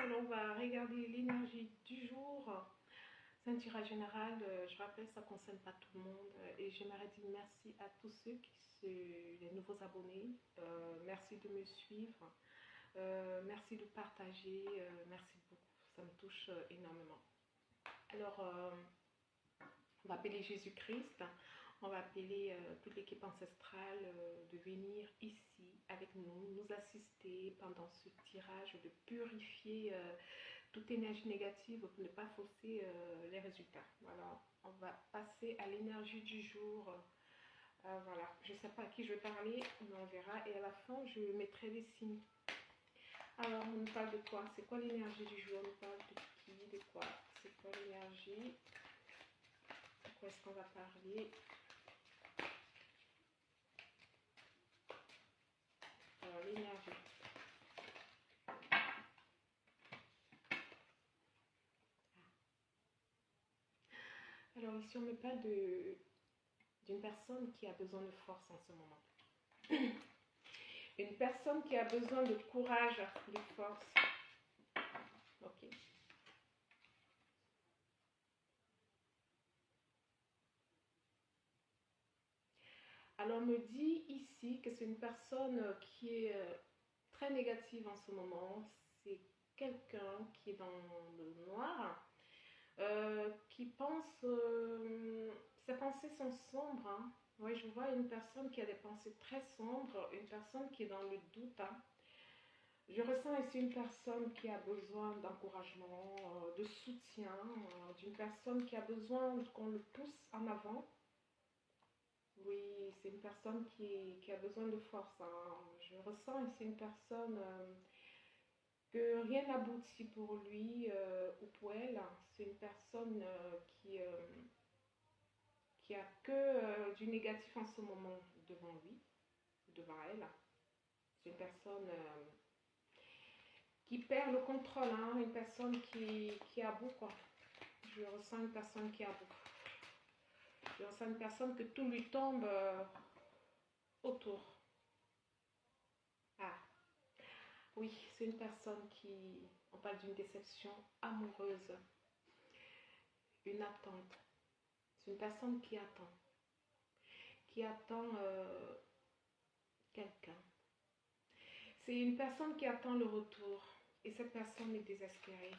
Alors on va regarder l'énergie du jour. C'est un tirage général, je rappelle, ça ne concerne pas tout le monde. Et j'aimerais dire merci à tous ceux les nouveaux abonnés. Merci de me suivre. Merci de partager. Merci beaucoup. Ça me touche énormément. Alors, on va appeler Jésus-Christ. On va appeler toute l'équipe ancestrale de venir ici avec nous, nous assister pendant ce tirage, de purifier toute énergie négative pour ne pas fausser les résultats. Voilà, on va passer à l'énergie du jour. Voilà, je ne sais pas à qui je vais parler, mais on verra. Et à la fin, je mettrai des signes. Alors, on nous parle de quoi? C'est quoi l'énergie du jour? On nous parle de qui? De quoi? C'est quoi l'énergie? De quoi est-ce qu'on va parler? Alors, l'énergie. Alors, ici, on me parle d'une personne qui a besoin de force en ce moment. Une personne qui a besoin de courage, de force. Ok. Alors, on me dit ici que c'est une personne qui est très négative en ce moment. C'est quelqu'un qui est dans le noir, qui pense... ses pensées sont sombres. Hein. Oui, je vois une personne qui a des pensées très sombres, une personne qui est dans le doute. Hein. Je ressens ici une personne qui a besoin d'encouragement, de soutien, d'une personne qui a besoin qu'on le pousse en avant. Oui, c'est une personne qui a besoin de force. Hein. Je ressens ici une personne que rien n'aboutit pour lui ou pour elle. C'est une personne qui a que du négatif en ce moment devant lui, devant elle. C'est une personne qui perd le contrôle, hein, une personne qui est à bout, quoi. Je ressens une personne qui est à bout. Je ressens une personne que tout lui tombe autour. Ah, oui, c'est une personne qui... On parle d'une déception amoureuse, une attente. C'est une personne qui attend quelqu'un. C'est une personne qui attend le retour et cette personne est désespérée.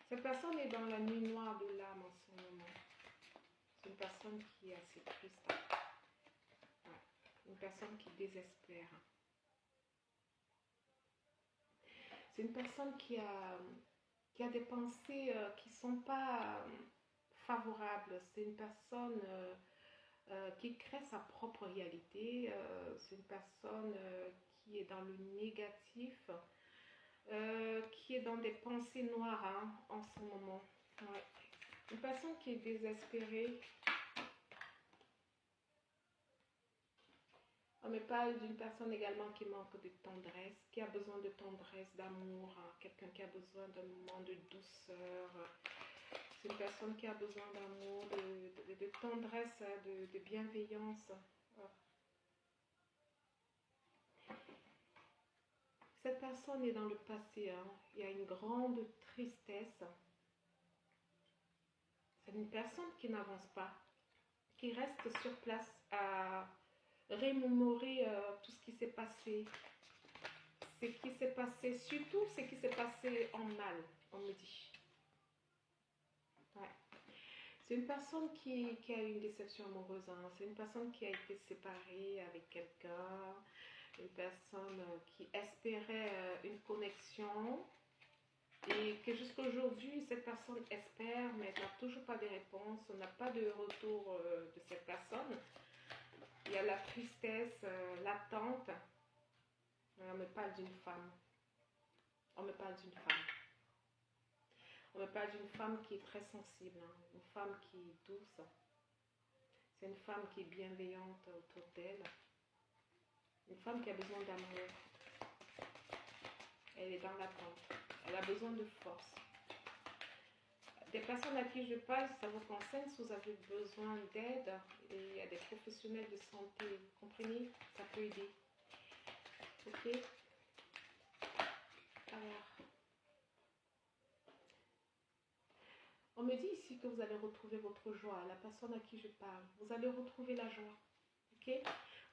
Cette personne est dans la nuit noire de l'âme en ce moment. C'est une personne qui est assez triste. Ouais. Une personne qui désespère. C'est une personne qui a des pensées qui ne sont pas favorables. C'est une personne qui crée sa propre réalité. C'est une personne qui est dans le négatif, qui est dans des pensées noires hein, en ce moment. Ouais. Une personne qui est désespérée. On me parle d'une personne également qui manque de tendresse, qui a besoin de tendresse, d'amour, hein, quelqu'un qui a besoin d'un moment de douceur. C'est une personne qui a besoin d'amour, de tendresse, de bienveillance. Cette personne est dans le passé, hein. Il y a une grande tristesse. C'est une personne qui n'avance pas, qui reste sur place à remémorer tout ce qui s'est passé. Ce qui s'est passé, surtout ce qui s'est passé en mal, on me dit. Ouais. C'est une personne qui a eu une déception amoureuse. Hein. C'est une personne qui a été séparée avec quelqu'un. Une personne qui espérait une connexion. Et que jusqu'à aujourd'hui, cette personne espère, mais elle n'a toujours pas de réponse. On n'a pas de retour de cette personne. Il y a la tristesse, l'attente. On me parle d'une femme. On me parle d'une femme. On me parle d'une femme qui est très sensible, hein, une femme qui est douce. C'est une femme qui est bienveillante autour d'elle. Une femme qui a besoin d'amour. Elle est dans l'attente. Elle a besoin de force. Des personnes à qui je parle, ça vous concerne, si vous avez besoin d'aide, il y a des professionnels de santé, vous comprenez? Ça peut aider. Ok? Alors... On me dit ici que vous allez retrouver votre joie, la personne à qui je parle. Vous allez retrouver la joie. Ok?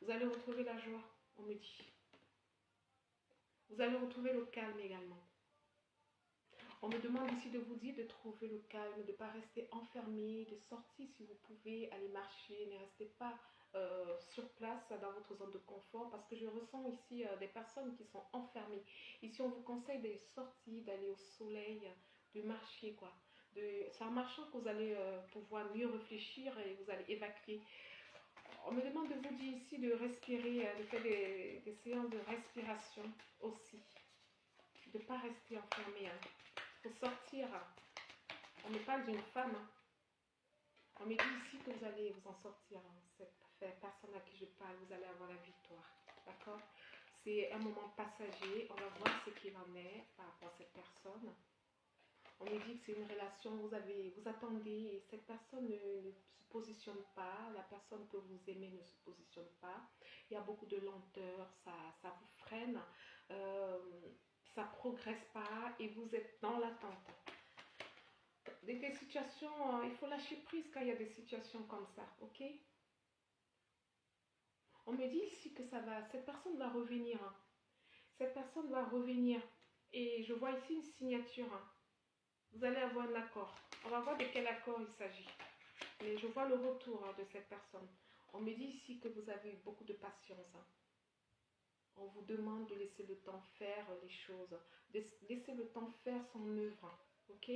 Vous allez retrouver la joie, on me dit. Vous allez retrouver le calme également. On me demande ici de vous dire de trouver le calme, de ne pas rester enfermé, de sortir si vous pouvez, aller marcher, ne restez pas sur place dans votre zone de confort parce que je ressens ici des personnes qui sont enfermées. Ici, on vous conseille de sortir, d'aller au soleil, de marcher quoi. C'est en marchant que vous allez pouvoir mieux réfléchir et vous allez évacuer. On me demande de vous dire ici de respirer, de faire des séances de respiration aussi. De ne pas rester enfermé. Hein. Il faut sortir. On me parle d'une femme. Hein. On me dit ici que vous allez vous en sortir. Hein. Cette personne à qui je parle, vous allez avoir la victoire. D'accord? C'est un moment passager. On va voir ce qu'il en est par rapport à cette personne. On me dit que c'est une relation, vous attendez et cette personne ne se positionne pas, la personne que vous aimez ne se positionne pas. Il y a beaucoup de lenteur, ça vous freine, ça ne progresse pas et vous êtes dans l'attente. Des situations, il faut lâcher prise quand il y a des situations comme ça, ok? On me dit ici que cette personne va revenir. Hein. Cette personne va revenir et je vois ici une signature. Hein. Vous allez avoir un accord. On va voir de quel accord il s'agit. Mais je vois le retour de cette personne. On me dit ici que vous avez eu beaucoup de patience. Hein. On vous demande de laisser le temps faire les choses. De laisser le temps faire son œuvre. Ok?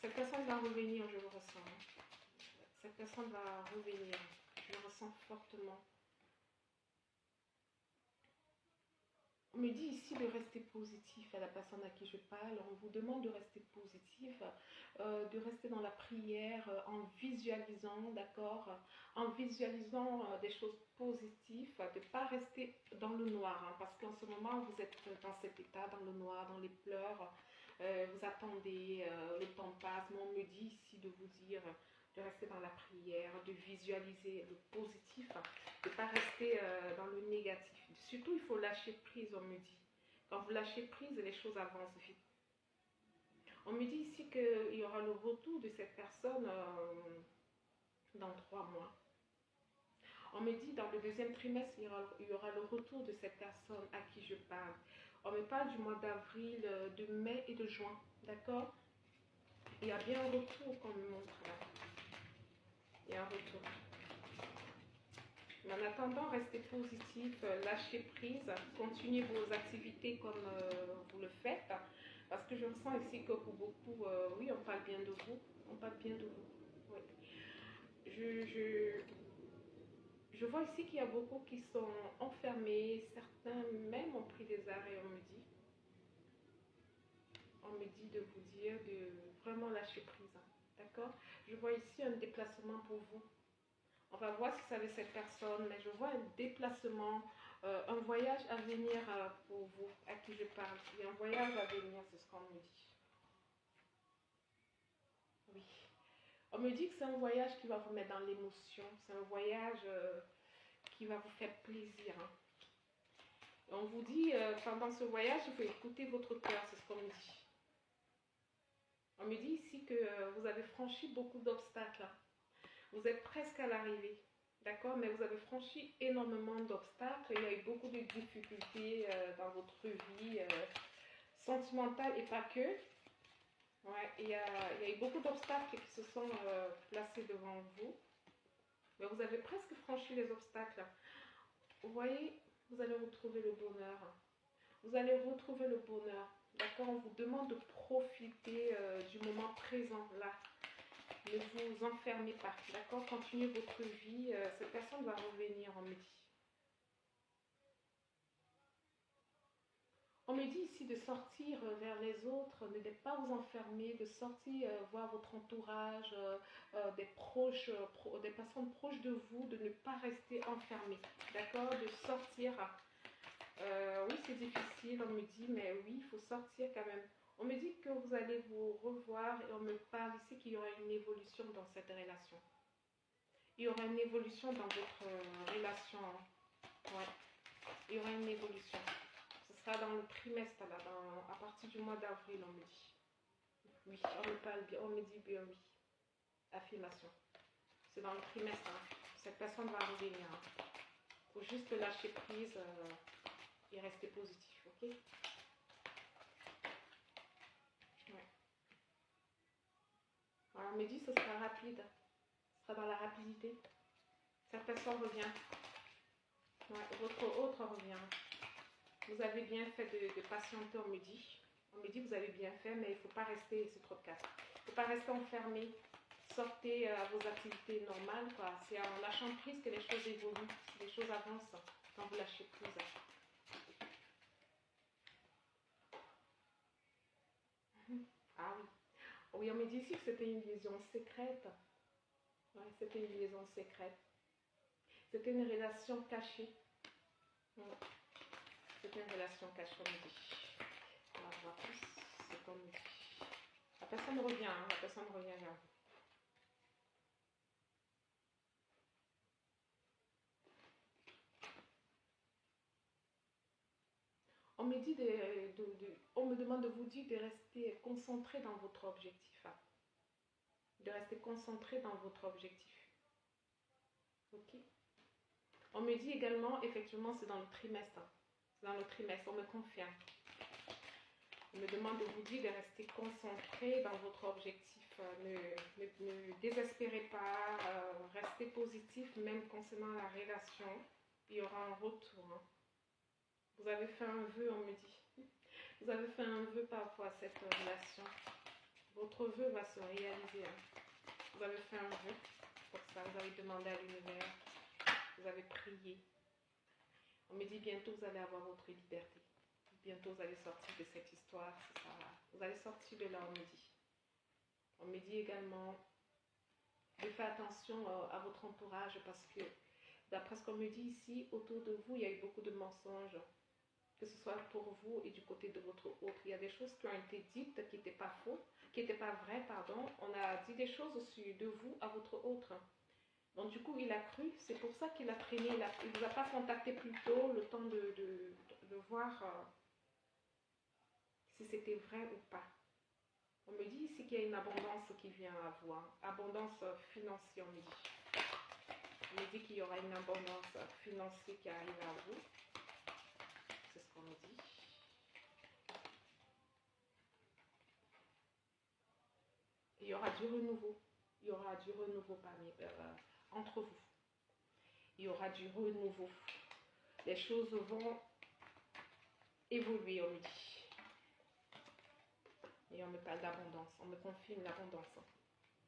Cette personne va revenir, je le ressens. Hein. Cette personne va revenir. Je le ressens fortement. On me dit ici de rester positif à la personne à qui je parle. On vous demande de rester positif, de rester dans la prière en visualisant, d'accord, en visualisant des choses positives, de ne pas rester dans le noir. Hein, parce qu'en ce moment, vous êtes dans cet état, dans le noir, dans les pleurs. Vous attendez, le temps passe. Mais on me dit ici de vous dire de rester dans la prière, de visualiser le positif, de ne pas rester dans le négatif. Surtout, il faut lâcher prise, on me dit. Quand vous lâchez prise, les choses avancent vite. On me dit ici qu'il y aura le retour de cette personne dans 3 mois. On me dit dans le deuxième trimestre, il y aura le retour de cette personne à qui je parle. On me parle du mois d'avril, de mai et de juin, d'accord? Il y a bien un retour qu'on me montre là. Il y a un retour. Mais en attendant, restez positif, lâchez prise, continuez vos activités comme vous le faites. Parce que je ressens ici que pour beaucoup, oui, on parle bien de vous. On parle bien de vous. Oui. Je vois ici qu'il y a beaucoup qui sont enfermés. Certains même ont pris des arrêts, on me dit. On me dit de vous dire de vraiment lâcher prise. D'accord? Je vois ici un déplacement pour vous. On va voir si c'est avec cette personne, mais je vois un déplacement, un voyage à venir pour vous, à qui je parle. Il y a un voyage à venir, c'est ce qu'on me dit. Oui. On me dit que c'est un voyage qui va vous mettre dans l'émotion. C'est un voyage qui va vous faire plaisir. Hein. Et on vous dit, pendant ce voyage, il faut écouter votre cœur, c'est ce qu'on me dit. On me dit ici que vous avez franchi beaucoup d'obstacles. Vous êtes presque à l'arrivée. D'accord, mais vous avez franchi énormément d'obstacles. Il y a eu beaucoup de difficultés dans votre vie sentimentale et pas que. Ouais, il y a eu beaucoup d'obstacles qui se sont placés devant vous. Mais vous avez presque franchi les obstacles. Vous voyez, vous allez retrouver le bonheur. Vous allez retrouver le bonheur. D'accord, on vous demande de profiter du moment présent là. Ne vous enfermez pas, d'accord? Continuez votre vie. Cette personne va revenir, on me dit. On me dit ici de sortir vers les autres, ne pas vous enfermer, de sortir voir votre entourage, des proches, des personnes proches de vous, de ne pas rester enfermé, d'accord? De sortir. Oui, c'est difficile, on me dit, mais oui, il faut sortir quand même. On me dit que vous allez vous revoir et on me parle ici qu'il y aura une évolution dans cette relation. Il y aura une évolution dans votre relation. Ouais. Il y aura une évolution. Ce sera dans le trimestre, là, à partir du mois d'avril, on me dit. Oui, on me parle bien, on me dit bien oui. affirmation. C'est dans le trimestre. Hein. Cette personne va revenir. Il faut juste lâcher prise et rester positif. Ok? Ouais. Alors, on me dit que ce sera rapide. Ce sera dans la rapidité. Cette personne revient. Ouais, votre autre revient. Vous avez bien fait de patienter, on me dit. On me dit que vous avez bien fait, mais il ne faut pas rester, c'est trop de casse. Il ne faut pas rester enfermé. Sortez à vos activités normales, quoi. C'est en lâchant prise que les choses évoluent, les choses avancent quand vous lâchez prise. Ah oui. Oui, on me dit ici que c'était une liaison secrète. Ouais, c'était une liaison secrète. C'était une relation cachée. Ouais. C'était une relation cachée, on me dit. On va voir plus ce qu'on me dit. La personne revient, hein, la personne revient vers vous. On me dit on me demande de vous dire de rester concentré dans votre objectif. Hein. De rester concentré dans votre objectif. Ok. On me dit également, effectivement, c'est dans le trimestre. Hein. C'est dans le trimestre, on me confirme. On me demande de vous dire de rester concentré dans votre objectif. Ne désespérez pas, restez positif, même concernant la relation. Il y aura un retour. Hein. Vous avez fait un vœu, on me dit. Vous avez fait un vœu par rapport à cette relation. Votre vœu va se réaliser. Hein. Vous avez fait un vœu pour ça. Vous avez demandé à l'univers. Vous avez prié. On me dit bientôt vous allez avoir votre liberté. Bientôt vous allez sortir de cette histoire. Ça. Vous allez sortir de là, on me dit. On me dit également de faire attention à votre entourage parce que d'après ce qu'on me dit ici, autour de vous, il y a eu beaucoup de mensonges. Que ce soit pour vous et du côté de votre autre. Il y a des choses qui ont été dites qui n'étaient pas faux, qui n'étaient pas vraies, pardon. On a dit des choses au-dessus de vous à votre autre. Donc du coup, il a cru, c'est pour ça qu'il a traîné, il ne vous a pas contacté plus tôt, le temps de voir si c'était vrai ou pas. On me dit ici qu'il y a une abondance qui vient à vous, hein. Abondance financière, on me dit. On me dit qu'il y aura une abondance financière qui arrive à vous. C'est ce qu'on me dit. Il y aura du renouveau. Il y aura du renouveau entre vous. Il y aura du renouveau. Les choses vont évoluer, on me dit. Et on me parle d'abondance. On me confirme l'abondance.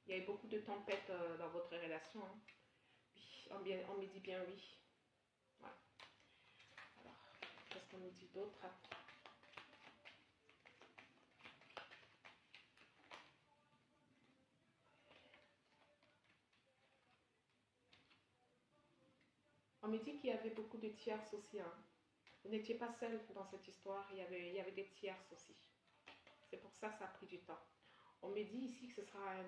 Il y a eu beaucoup de tempêtes dans votre relation. Hein. Oui, on me dit bien oui. Voilà. Alors, qu'est-ce qu'on me dit d'autre? On me dit qu'il y avait beaucoup de tierces aussi. Hein. Vous n'étiez pas seul dans cette histoire. Il y avait des tierces aussi. C'est pour ça que ça a pris du temps. On me dit ici que ce sera un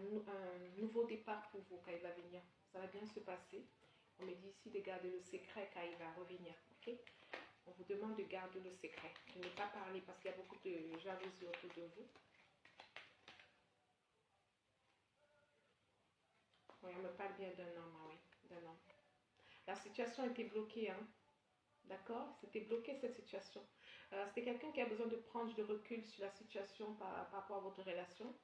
nouveau départ pour vous quand il va venir. Ça va bien se passer. On me dit ici de garder le secret quand il va revenir. Ok? On vous demande de garder le secret. De ne pas parler parce qu'il y a beaucoup de jalousie autour de vous. Oui, on me parle bien d'un homme. Oui, d'un homme. La situation était bloquée. Hein? D'accord? C'était bloqué cette situation. C'était quelqu'un qui a besoin de prendre du recul sur la situation par rapport à votre relation.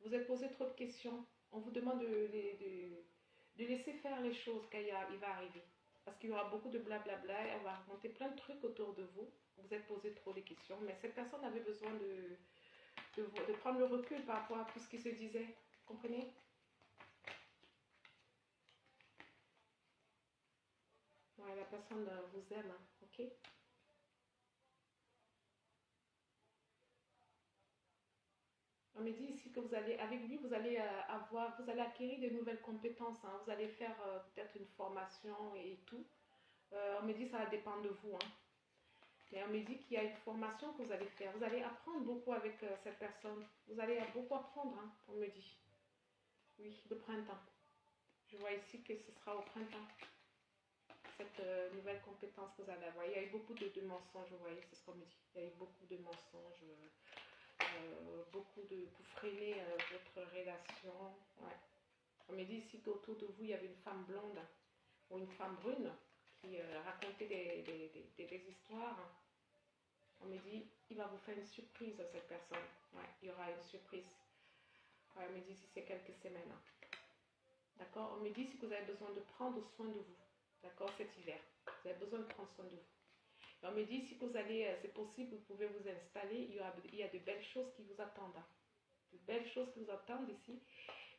Vous êtes posé trop de questions. On vous demande de laisser faire les choses quand il va arriver. Parce qu'il y aura beaucoup de blablabla. Elle va raconter plein de trucs autour de vous. Vous êtes posé trop de questions. Mais cette personne avait besoin de prendre le recul par rapport à tout ce qui se disait. Vous comprenez? Ouais, la personne vous aime. Hein, ok? On me dit ici que vous allez, avec lui, vous allez vous allez acquérir de nouvelles compétences. Hein. Vous allez faire peut-être une formation et tout. On me dit que ça va dépendre de vous. Hein. Mais on me dit qu'il y a une formation que vous allez faire. Vous allez apprendre beaucoup avec cette personne. Vous allez beaucoup apprendre, hein, on me dit. Oui, le printemps. Je vois ici que ce sera au printemps. Cette nouvelle compétence que vous allez avoir. Il y a eu beaucoup de mensonges, vous voyez, c'est ce qu'on me dit. Il y a eu beaucoup de mensonges. Beaucoup pour freiner votre relation. Ouais. On me dit ici qu'autour de vous, il y avait une femme blonde ou une femme brune qui racontait des histoires. On me dit, il va vous faire une surprise à cette personne. Ouais, il y aura une surprise. Ouais, on me dit si c'est quelques semaines. D'accord? On me dit si vous avez besoin de prendre soin de vous. D'accord? Cet hiver. Vous avez besoin de prendre soin de vous. Et on me dit si vous allez, c'est possible, vous pouvez vous installer. Il y a de belles choses qui vous attendent. De belles choses qui vous attendent ici.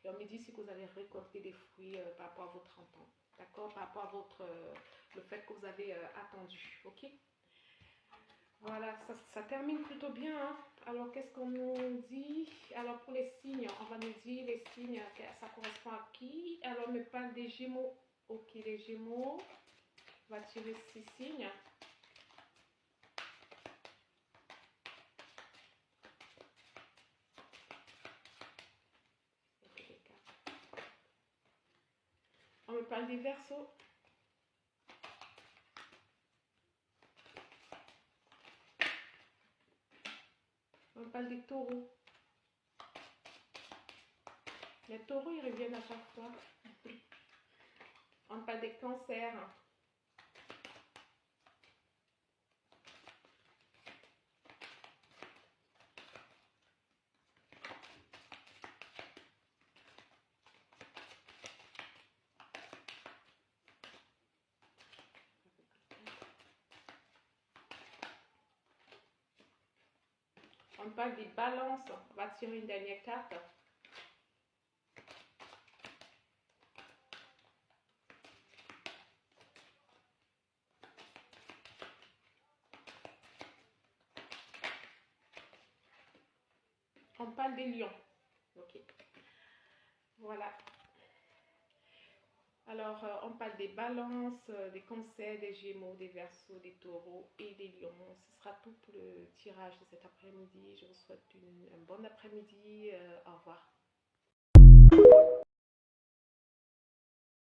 Et on me dit si vous allez récolter des fruits par rapport à votre 30 ans. D'accord? Par rapport à votre, le fait que vous avez attendu. Ok? Voilà, ça termine plutôt bien. Hein? Alors, qu'est-ce qu'on nous dit? Alors, pour les signes, on va nous dire les signes, ça correspond à qui? Alors, on me parle des Gémeaux. Ok, les Gémeaux. On va tirer 6 signes. On me parle des Verseaux. On me parle des Taureaux. Les Taureaux, ils reviennent à chaque fois. On me parle des Cancers. On parle des Balances. On va tirer une dernière carte. On parle des Lions. Ok. Voilà. Alors, on parle des Balances, des Cancers, des Gémeaux, des Verseaux, des Taureaux et des Lions. Ce sera tout pour le tirage de cet après-midi. Je vous souhaite un bon après-midi. Au revoir.